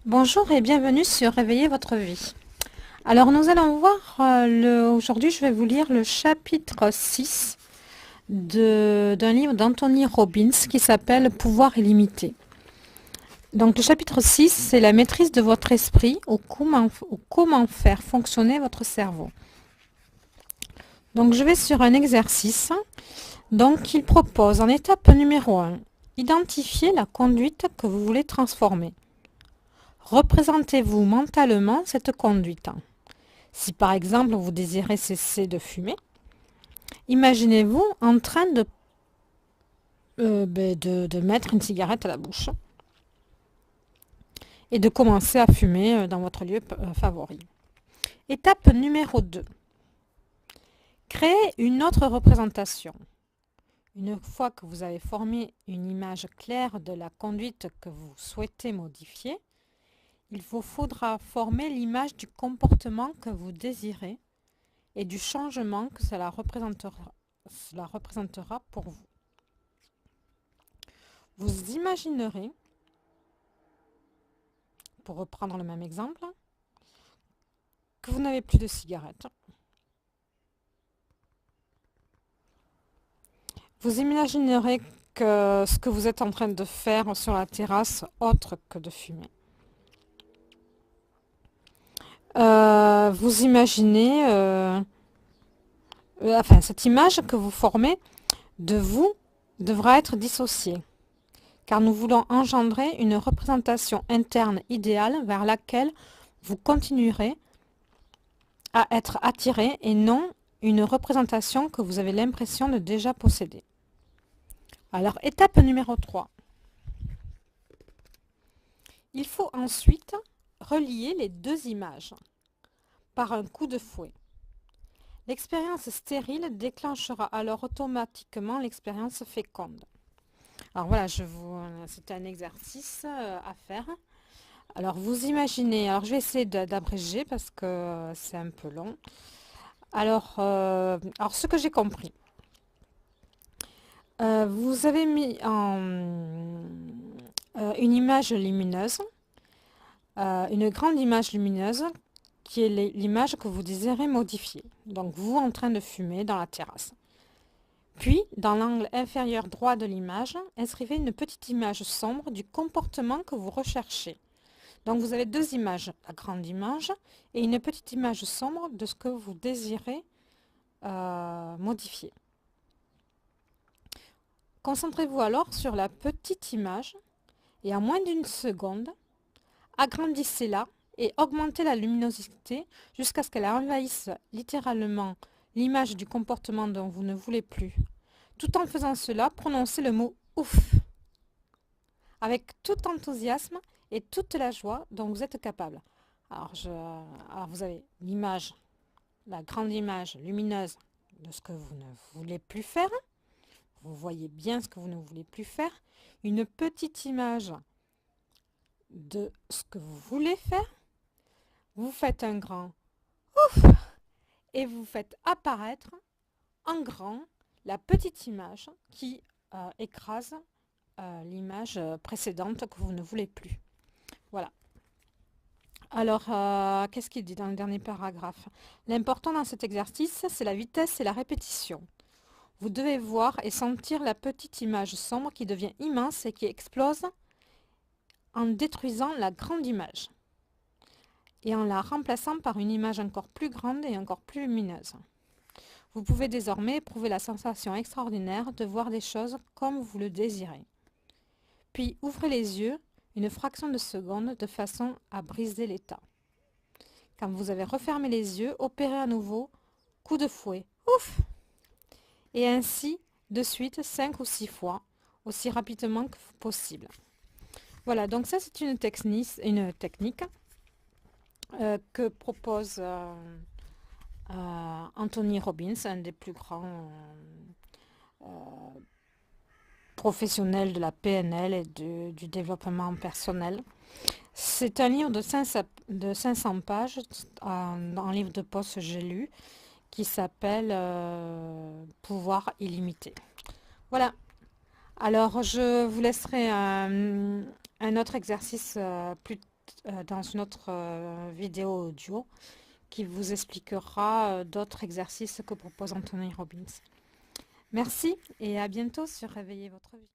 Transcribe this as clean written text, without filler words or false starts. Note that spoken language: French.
Bonjour et bienvenue sur Réveiller votre vie. Alors nous allons voir, aujourd'hui je vais vous lire le chapitre 6 d'un livre d'Anthony Robbins qui s'appelle Pouvoir illimité. Donc le chapitre 6, c'est la maîtrise de votre esprit ou comment faire fonctionner votre cerveau. Donc je vais sur un exercice. Donc il propose en étape numéro 1, identifier la conduite que vous voulez transformer. Représentez-vous mentalement cette conduite. Si par exemple vous désirez cesser de fumer, imaginez-vous en train de mettre une cigarette à la bouche et de commencer à fumer dans votre lieu favori. Étape numéro 2. Créez une autre représentation. Une fois que vous avez formé une image claire de la conduite que vous souhaitez modifier, il vous faudra former l'image du comportement que vous désirez et du changement que cela représentera pour vous. Vous imaginerez, pour reprendre le même exemple, que vous n'avez plus de cigarettes. Vous imaginerez que ce que vous êtes en train de faire sur la terrasse, autre que de fumer. Vous imaginez, cette image que vous formez de vous devra être dissociée, car nous voulons engendrer une représentation interne idéale vers laquelle vous continuerez à être attiré et non une représentation que vous avez l'impression de déjà posséder. Alors, étape numéro 3. Il faut ensuite relier les deux images par un coup de fouet. L'expérience stérile déclenchera alors automatiquement l'expérience féconde. Alors voilà, c'est un exercice à faire. Alors vous imaginez, alors je vais essayer d'abréger parce que c'est un peu long. Alors ce que j'ai compris, vous avez mis une image lumineuse, une grande image lumineuse qui est l'image que vous désirez modifier. Donc vous en train de fumer dans la terrasse. Puis, dans l'angle inférieur droit de l'image, inscrivez une petite image sombre du comportement que vous recherchez. Donc vous avez deux images, la grande image et une petite image sombre de ce que vous désirez modifier. Concentrez-vous alors sur la petite image et en moins d'une seconde, agrandissez-la et augmentez la luminosité jusqu'à ce qu'elle envahisse littéralement l'image du comportement dont vous ne voulez plus. Tout en faisant cela, prononcez le mot « ouf » avec tout enthousiasme et toute la joie dont vous êtes capable. Alors vous avez l'image, la grande image lumineuse de ce que vous ne voulez plus faire. Vous voyez bien ce que vous ne voulez plus faire. Une petite image de ce que vous voulez faire. Vous faites un grand ouf et vous faites apparaître en grand la petite image qui écrase l'image précédente que vous ne voulez plus. Voilà. Alors, qu'est-ce qu'il dit dans le dernier paragraphe? L'important dans cet exercice, c'est la vitesse et la répétition. Vous devez voir et sentir la petite image sombre qui devient immense et qui explose en détruisant la grande image et en la remplaçant par une image encore plus grande et encore plus lumineuse. Vous pouvez désormais éprouver la sensation extraordinaire de voir des choses comme vous le désirez. Puis ouvrez les yeux une fraction de seconde de façon à briser l'état. Quand vous avez refermé les yeux, opérez à nouveau coup de fouet. Ouf! Et ainsi de suite 5 ou 6 fois, aussi rapidement que possible. Voilà, donc ça c'est une technique que propose Anthony Robbins, un des plus grands professionnels de la PNL et du développement personnel. C'est un livre de 500 pages, un livre de poche j'ai lu, qui s'appelle Pouvoir illimité. Voilà. Alors, je vous laisserai un autre exercice plus dans une autre vidéo audio qui vous expliquera d'autres exercices que propose Anthony Robbins. Merci et à bientôt sur Réveillez votre vie.